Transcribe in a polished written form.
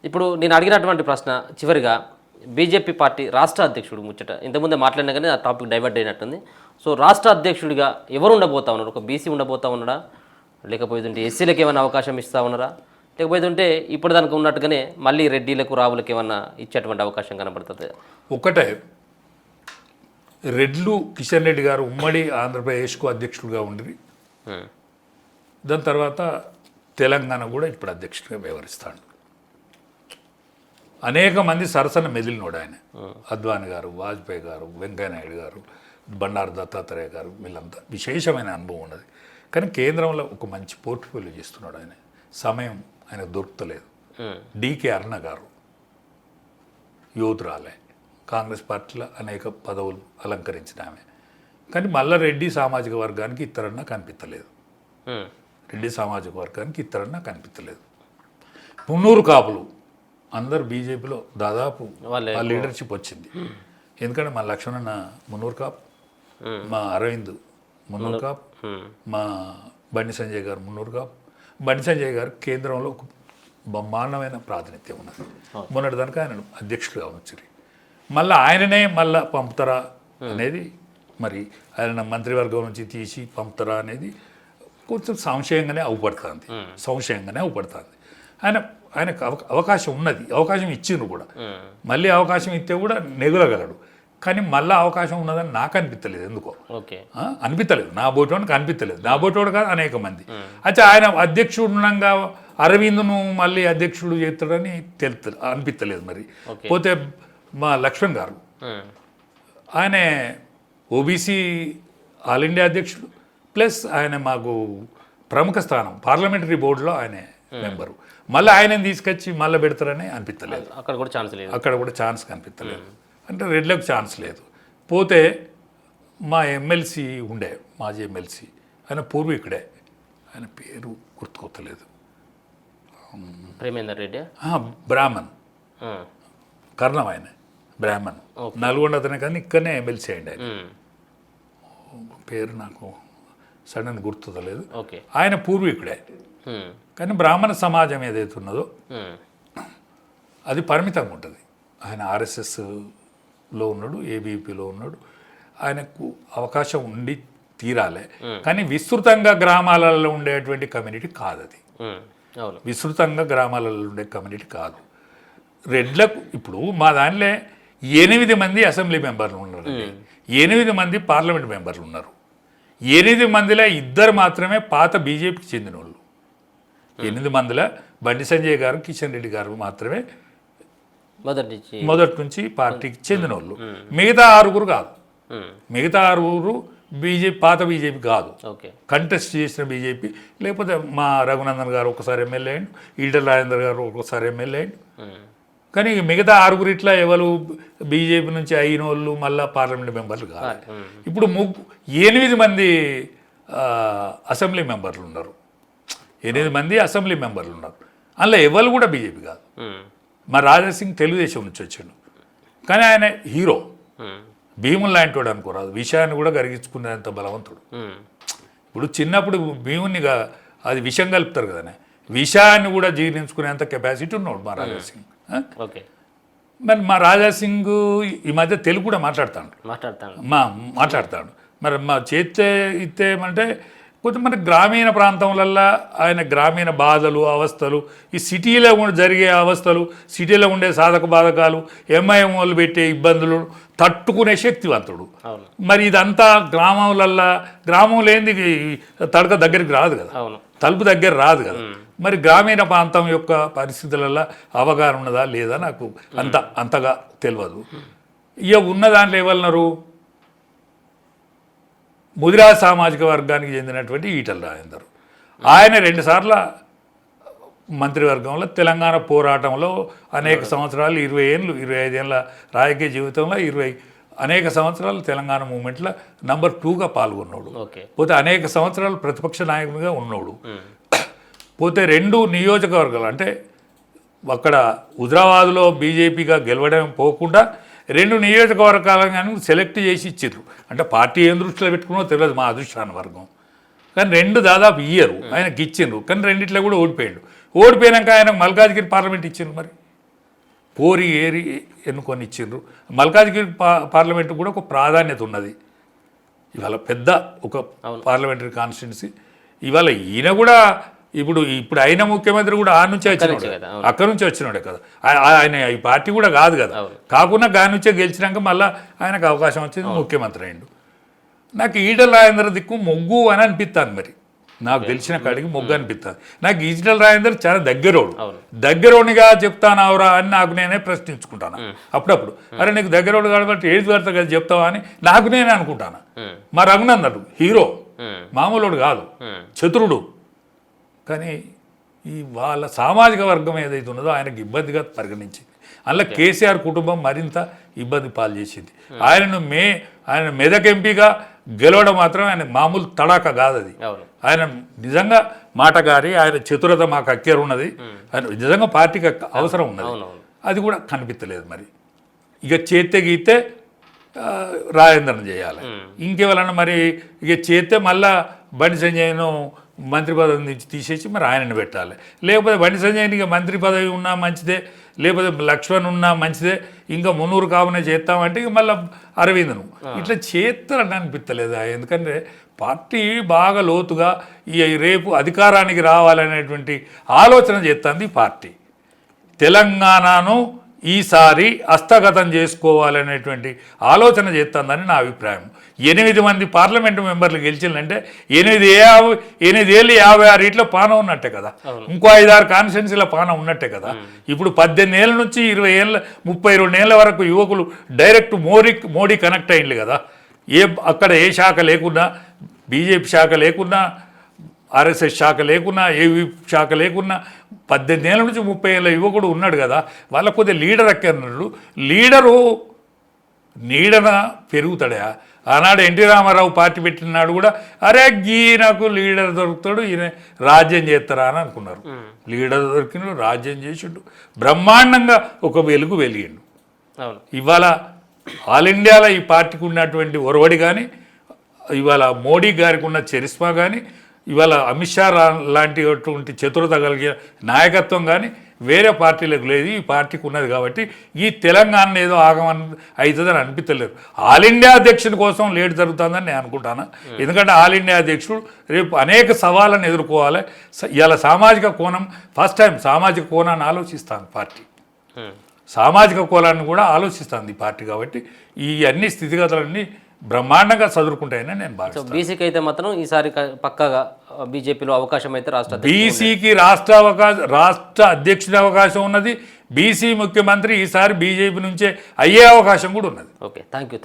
ఇప్పుడు నేను అడిగినటువంటి ప్రశ్న చివరిగా బీజేపీ పార్టీ రాష్ట్ర అధ్యక్షుడు ముచ్చట ఇంతకుముందే మాట్లాడినా కానీ ఆ టాపిక్ డైవర్ట్ అయినట్టుంది. సో రాష్ట్ర అధ్యక్షుడిగా ఎవరు ఉండబోతా ఉన్నారు? ఒక బీసీ ఉండబోతా ఉన్నాడా, లేకపోతే ఎస్సీలకు ఏమైనా అవకాశం ఇస్తా ఉన్నారా, లేకపోతే ఇప్పుడు దానికి ఉన్నట్టుగానే మళ్ళీ రెడ్డిలకు రావులకు ఏమన్నా ఇచ్చేటువంటి అవకాశం కనబడుతుంది? ఒకటే, రెడ్లు కిషన్ రెడ్డి గారు ఉమ్మడి ఆంధ్రప్రదేశ్కు అధ్యక్షుడిగా ఉండి దాని తర్వాత తెలంగాణ కూడా ఇప్పుడు అధ్యక్షుడిగా వ్యవహరిస్తాడు. అనేక మంది సరసన మెదిలినోడు ఆయన. అద్వానీ గారు, వాజ్పేయి గారు, వెంకయ్యనాయుడు గారు, బండారు దత్తాత్రేయ గారు, వీళ్ళంతా విశేషమైన అనుభవం ఉన్నది. కానీ కేంద్రంలో ఒక మంచి పోర్ట్ఫోలియో చేస్తున్నాడు ఆయన. సమయం ఆయన దొరుకుతలేదు. డికే అరుణ గారు యోధురాలే, కాంగ్రెస్ పార్టీలో అనేక పదవులు అలంకరించిన ఆమె. కానీ మళ్ళా రెడ్డి సామాజిక వర్గానికి ఇతరన్నా కనిపించలేదు. రెడ్డి సామాజిక వర్గానికి ఇతరన్నా కనిపించలేదు. మున్నూరు కాపులు అందరు బీజేపీలో దాదాపు వాళ్ళ లీడర్షిప్ వచ్చింది. ఎందుకంటే మా లక్ష్మణన్న మున్నూరు కాపు, మా అరవింద్ మున్నూరు కాపు, మా బండి సంజయ్ గారు మున్నూరు కాపు. బండి సంజయ్ గారు కేంద్రంలో ఒక బ్రహ్మాండమైన ప్రాతినిధ్యం ఉన్నది. మొన్నటి దానికి ఆయన అధ్యక్షుడిగా వచ్చి మళ్ళీ ఆయననే మళ్ళా పంపుతారా అనేది, మరి ఆయన మంత్రివర్గం నుంచి తీసి పంపుతారా అనేది కొంచెం సంశయంగానే అవుపడుతుంది. ఆయనకు అవకాశం ఉన్నది, అవకాశం ఇచ్చిండ్రు కూడా. మళ్ళీ అవకాశం ఇస్తే కూడా నెగులగలడు. కానీ మళ్ళీ అవకాశం ఉన్నదని నాకు అనిపించలేదు. ఎందుకో అనిపించలేదు, నా బోటోడికి అనిపించలేదు. నా బోటోడు కాదు, అనేక మంది. అయితే ఆయన అధ్యక్షుడుగా అరవింద్ను మళ్ళీ అధ్యక్షుడు చేస్తాడని అనిపించలేదు. మరి పోతే మా లక్ష్మణ్ గారు, ఆయన ఓబీసీ ఆల్ ఇండియా అధ్యక్షుడు, ప్లస్ ఆయన మాకు ప్రముఖ స్థానం పార్లమెంటరీ బోర్డులో ఆయన మెంబరు. మళ్ళీ ఆయనని తీసుకొచ్చి మళ్ళీ పెడతారని అనిపించలేదు. అక్కడ కూడా ఛాన్స్ కనిపించలేదు. అంటే రెడ్లకు ఛాన్స్ లేదు. పోతే మా ఎమ్మెల్సీ ఉండే, మాజీ ఎమ్మెల్సీ, ఆయన పూర్వీకుడే, ఆయన పేరు గుర్తుకొత్తలేదు. ప్రేమేందర్ రెడ్డి, బ్రాహ్మణ్, కర్ణం ఆయన బ్రాహ్మణ్, నల్గొండ అతనే. కానీ ఇక్కడనే ఎమ్మెల్సీ అయ్యండి ఆయన. పేరు నాకు సడన్ గుర్తులేదు. ఆయన పూర్వీకుడే. కానీ బ్రాహ్మణ సమాజం ఏదైతే ఉన్నదో అది పరిమితంగా ఉంటుంది. ఆయన ఆర్ఎస్ఎస్లో ఉన్నాడు, ఏబీపీలో ఉన్నాడు. ఆయనకు అవకాశం ఉండి తీరాలే. కానీ విస్తృతంగా గ్రామాలలో ఉండేటువంటి కమ్యూనిటీ కాదు అది. విస్తృతంగా గ్రామాలలో ఉండే కమ్యూనిటీ కాదు. రెడ్లకు ఇప్పుడు మా దానిలో 8 మంది అసెంబ్లీ మెంబర్లు ఉన్నారు, 8 మంది పార్లమెంట్ మెంబర్లు ఉన్నారు. 8 మందిలో 2 మాత్రమే పాత బీజేపీకి చెందిన వాళ్ళు. 8 మందిలో బండి సంజయ్ గారు, కిషన్ రెడ్డి గారు మాత్రమే మొదటి నుంచి పార్టీకి చెందిన వాళ్ళు. మిగతా 6 కాదు. మిగతా 6 బీజేపీ, పాత బీజేపీ కాదు, కంటెస్ట్ చేసిన బీజేపీ. లేకపోతే మా రఘునందన్ గారు ఒకసారి ఎమ్మెల్యే అయ్యిండు, ఈటల రాజేందర్ గారు ఒకసారి ఎమ్మెల్యే అయ్యిండు. కానీ మిగతా 6 ఇట్లా ఎవరు బీజేపీ నుంచి అయిన వాళ్ళు మళ్ళీ పార్లమెంట్ మెంబర్లు కాదు. ఇప్పుడు 8 మంది అసెంబ్లీ మెంబర్లు ఉన్నారు. 8 మంది అసెంబ్లీ మెంబర్లు ఉన్నారు. అందులో ఎవరు కూడా బీజేపీ కాదు. మా రాజాసింగ్ తెలుగుదేశం నుంచి వచ్చాడు. కానీ ఆయన హీరో, భీములు లాంటి వాడు అనుకోరాదు. విషయాన్ని కూడా కరిగించుకునేంత బలవంతుడు. ఇప్పుడు చిన్నప్పుడు భీముని అది విషం కలుపుతారు కదా, విషయాన్ని కూడా జీర్ణించుకునేంత కెపాసిటీ ఉన్నాడు మా రాజాసింగ్. మరి మా రాజాసింగ్ ఈ మధ్య తెలుగు కూడా మాట్లాడతాడు. మరి మా చేస్తే ఇస్తేమంటే కొంచెం మన గ్రామీణ ప్రాంతంలల్లో ఆయన గ్రామీణ బాధలు, అవస్థలు, ఈ సిటీలో జరిగే అవస్థలు, సిటీలో ఉండే సాధక బాధకాలు, ఎంఐఎం వాళ్ళు పెట్టే ఇబ్బందులు తట్టుకునే శక్తివంతుడు. మరి ఇదంతా గ్రామం లేనిది తడక దగ్గరికి రాదు కదా, తలుపు దగ్గర రాదు కదా. మరి గ్రామీణ ప్రాంతం యొక్క పరిస్థితులలో అవగాహన ఉన్నదా లేదా నాకు అంతగా తెలియదు. ఇక ఉన్న దాంట్లో ఎవరున్నారు, ముదిరా సామాజిక వర్గానికి చెందినటువంటి ఈటల రాజేందర్. ఆయన 2 సార్లు మంత్రివర్గంలో తెలంగాణ పోరాటంలో అనేక సంవత్సరాలు, 20 ఏళ్ళు, 25 ఏళ్ళ రాజకీయ జీవితంలో అనేక సంవత్సరాలు తెలంగాణ మూమెంట్లో నంబర్ 2గా పాల్గొన్నాడు. పోతే అనేక సంవత్సరాలు ప్రతిపక్ష నాయకుడిగా ఉన్నాడు. పోతే 2 నియోజకవర్గాలు అంటే అక్కడ హుజరాబాద్లో బీజేపీగా గెలవడం పోకుండా 2 నియోజకవర్గాలను సెలెక్ట్ చేసి ఇచ్చిర్రు. అంటే పార్టీ ఏం దృష్టిలో పెట్టుకున్నో తెలియదు మా అదృష్టాన వర్గం. కానీ 2 దాదాపు ఇయ్యరు, ఆయనకి ఇచ్చిండ్రు. కానీ 2 కూడా ఓడిపోయాడు. ఓడిపోయాక ఆయన మల్కాజ్గిరి పార్లమెంట్ ఇచ్చిండ్రు. మరి కోరి ఏరి ఎన్నుకొని ఇచ్చిండ్రు. మల్కాజ్గిరి పార్లమెంటు కూడా ఒక ప్రాధాన్యత ఉన్నది. ఇవాళ పెద్ద ఒక పార్లమెంటరీ కాన్స్టిట్యున్సీ. ఇవాళ ఈయన కూడా ఇప్పుడు ఆయన ముఖ్యమంత్రి కూడా ఆ నుంచే వచ్చినాడు, అక్కడి నుంచే వచ్చినాడే కదా. ఆయన ఈ పార్టీ కూడా కాదు కదా. కాకుండా దాని నుంచే గెలిచినాక మళ్ళీ ఆయనకు అవకాశం వచ్చింది, ముఖ్యమంత్రి అయిండు. నాకు ఈటల రాజేందర్ దిక్కు మొగ్గు అని అనిపిస్తాను. మరి నాకు తెలిసిన కాడికి మొగ్గు అనిపిస్తుంది. నాకు ఈటల రాజేందర్ చాలా దగ్గరోనిగా చెప్తానవరా అని నాకు నేనే ప్రశ్నించుకుంటాను అప్పుడప్పుడు. అరే నీకు దగ్గరోడు కాబట్టి ఏది పడతా కదా చెప్తావా అని నాకు నేనే అనుకుంటాను. మా రఘునందన్ హీరో, మామూలుడు కాదు, చతురుడు. కానీ ఈ వాళ్ళ సామాజిక వర్గం ఏదైతే ఉన్నదో ఆయనకు ఇబ్బందిగా పరిగణించింది. అందులో కేసీఆర్ కుటుంబం మరింత ఇబ్బంది పాలు చేసింది. ఆయన మెదక్ ఎంపీగా గెలవడం మాత్రం ఆయన మామూలు తడాక కాదు. అది ఆయన నిజంగా మాటగారి, ఆయన చతురత మాకు అక్కేరు ఉన్నది. ఆయన నిజంగా పార్టీకి అవసరం ఉన్నది. అది కూడా కనిపించలేదు. మరి ఇక చేస్తే గీస్తే రాజేంద్రను చేయాలి. ఇంకెవరన్నా మరి ఇక చేస్తే మళ్ళా బండి సంజయ్ను మంత్రి పదవి నుంచి తీసేసి మరి ఆయనను పెట్టాలి. లేకపోతే బండి సంజయ్కి మంత్రి పదవి ఉన్నా మంచిదే, లేకపోతే లక్ష్మణ్ ఉన్నా మంచిదే, ఇంకా మున్నూరు కావునే చేస్తామంటే ఇక మళ్ళీ అరవింద్ను ఇట్లా చేస్తారని అనిపించలేదు. ఎందుకంటే పార్టీ బాగా లోతుగా ఈ రేపు అధికారానికి రావాలనేటువంటి ఆలోచన చేస్తుంది పార్టీ. తెలంగాణను ఈసారి హస్తగతం చేసుకోవాలనేటువంటి ఆలోచన చేస్తుందని నా అభిప్రాయం. 8 మంది పార్లమెంటు మెంబర్లు గెలిచిందంటే 8 ఏళ్ళు 56 ఇట్లా పానం ఉన్నట్టే కదా. ఇంకో 5-6 కాన్స్టిట్యున్సీల పానం ఉన్నట్టే కదా. ఇప్పుడు 18 ఏళ్ళ నుంచి 20 ఏళ్ళ 32 ఏళ్ళ వరకు యువకులు డైరెక్ట్ మోడీ కనెక్ట్ అయ్యింది కదా. అక్కడ ఏ శాఖ లేకున్నా, బీజేపీ శాఖ లేకున్నా, ఆర్ఎస్ఎస్ శాఖ లేకున్నా, ఏవి శాఖ లేకున్నా 18 ఏళ్ళ నుంచి 30 ఏళ్ళ యువకుడు ఉన్నాడు కదా. వాళ్ళ కొద్దిగా లీడర్ ఎక్కన్నాడు. లీడరు నీడన పెరుగుతాడా? ఆనాడు ఎన్టీ రామారావు పార్టీ పెట్టినాడు కూడా అరే ఈయనకు లీడర్ దొరుకుతాడు, ఈయన రాజ్యం చేస్తారా అని అనుకున్నారు. లీడర్ దొరికినాడు, రాజ్యం చేసిండు, బ్రహ్మాండంగా ఒక వెలుగు వెలిగిండు. ఇవాళ ఆల్ ఇండియాలో ఈ పార్టీకి ఉన్నటువంటి ఒరవడి కానీ, ఇవాళ మోడీ గారికి ఉన్న చరిస్మా కానీ, ఇవాళ అమిత్ షా లాంటిటువంటి చతురత కలిగిన నాయకత్వం కానీ వేరే పార్టీలకు లేదు. ఈ పార్టీకి ఉన్నది కాబట్టి ఈ తెలంగాణ ఏదో ఆగమని అవుతుందని అనిపించలేదు. ఆల్ ఇండియా అధ్యక్షుడి కోసం లేట్ జరుగుతుందని నేను అనుకుంటాను. ఎందుకంటే ఆల్ ఇండియా అధ్యక్షుడు రేపు అనేక సవాళ్ళను ఎదుర్కోవాలి. ఇలా సామాజిక కోణం ఫస్ట్ టైం సామాజిక కోణాన్ని ఆలోచిస్తాను పార్టీ. సామాజిక కోణాన్ని కూడా ఆలోచిస్తుంది ఈ పార్టీ. కాబట్టి ఈ అన్ని స్థితిగతులన్నీ బ్రహ్మాండంగా చదువుకుంటాయని నేను భావిస్తాను. బీసీకి అయితే మాత్రం ఈసారి పక్కాగా బీజేపీలో అవకాశం అయితే బీసీకి రాష్ట్ర అధ్యక్షుడి అవకాశం ఉన్నది. బీసీ ముఖ్యమంత్రి ఈసారి బీజేపీ నుంచే అయ్యే అవకాశం కూడా ఉన్నది. Okay, thank you.